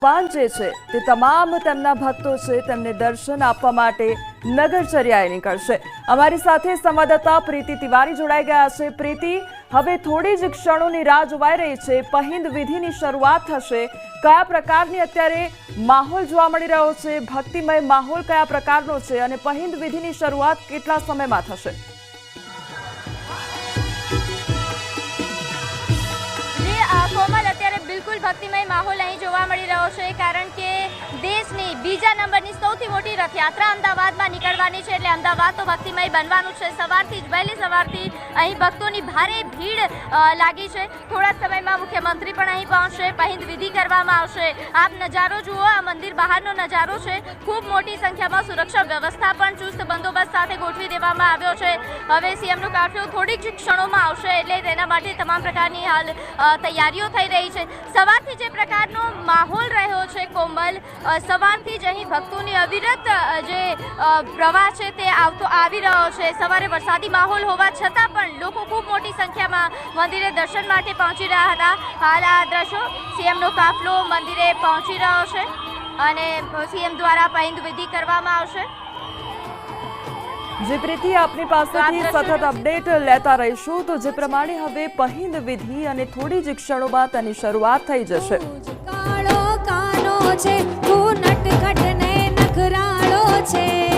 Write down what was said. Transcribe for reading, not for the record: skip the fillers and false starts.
ભગવાન જે છે તે તમામ તેમના ભક્તો છે તેમને દર્શન આપવા માટે નગરચર્યાએ નીકળશે। અમારી સાથે સંવાદદાતા પ્રીતિ તિવારી જોડાઈ ગયા છે। પ્રીતિ, હવે થોડી જ ક્ષણોની રાહ જોવાઈ રહી છે, પહિંદ વિધિની શરૂઆત થશે। કયા પ્રકારની અત્યારે માહોલ જોવા મળી રહ્યો છે? ભક્તિમય માહોલ કયા પ્રકારનો છે અને પહિંદ વિધિની શરૂઆત કેટલા સમયમાં થશે? કોમલ, અત્યારે બિલકુલ ભક્તિમય માહોલ અહીં જોવા મળી રહ્યો છે, કારણ કે દેશની બીજા નંબરની સૌથી મોટી રથયાત્રા અમદાવાદમાં નીકળવાની છે, એટલે અમદાવાદ તો ભક્તિમય બનવાનું છે। સવારથી જ વહેલી સવારથી અહીં ભક્તોની ભારે ભીડ લાગી છે। થોડા સમયમાં મુખ્યમંત્રી પણ અહીં પહોંચશે, પહિંદ વિધિ કરવામાં આવશે। આપ નજારો જુઓ, આ મંદિર બહારનો નજારો છે। ખૂબ મોટી સંખ્યામાં સુરક્ષા વ્યવસ્થા પણ ચુસ્ત બંદોબસ્ત સાથે ગોઠવી દેવામાં આવ્યો છે। હવે સીએમનો કાફલો થોડીક જ ક્ષણોમાં આવશે, એટલે તેના માટે તમામ પ્રકારની હાલ તૈયારીઓ થઈ રહી છે। સવારથી જે પ્રકારનો માહોલ રહ્યો છે કોમલ, સવારથી જ અહીં ભક્તોની અવિરત જે પ્રવાહ છે તે આવી રહ્યો છે। સવારે વરસાદી માહોલ હોવા છતાં પણ લોકો ખૂબ મોટી સંખ્યામાં મંદિરે દર્શન માટે પહોંચી રહ્યા હતા। હાલ આ દ્રશ્યો, સીએમનો કાફલો મંદિરે પહોંચી રહ્યો છે અને સીએમ દ્વારા પહિંદ વિધિ કરવામાં આવશે। જે પ્રીતિ, આપની પાસેથી સતત અપડેટ લેતા રહીશું। તો જે પ્રમાણે હવે પહિંદ વિધિ અને થોડી જ ક્ષણોમાં તેની શરૂઆત થઈ જશે। કાળો કાનો છે, તું નટખટ ને નખરાળો છે।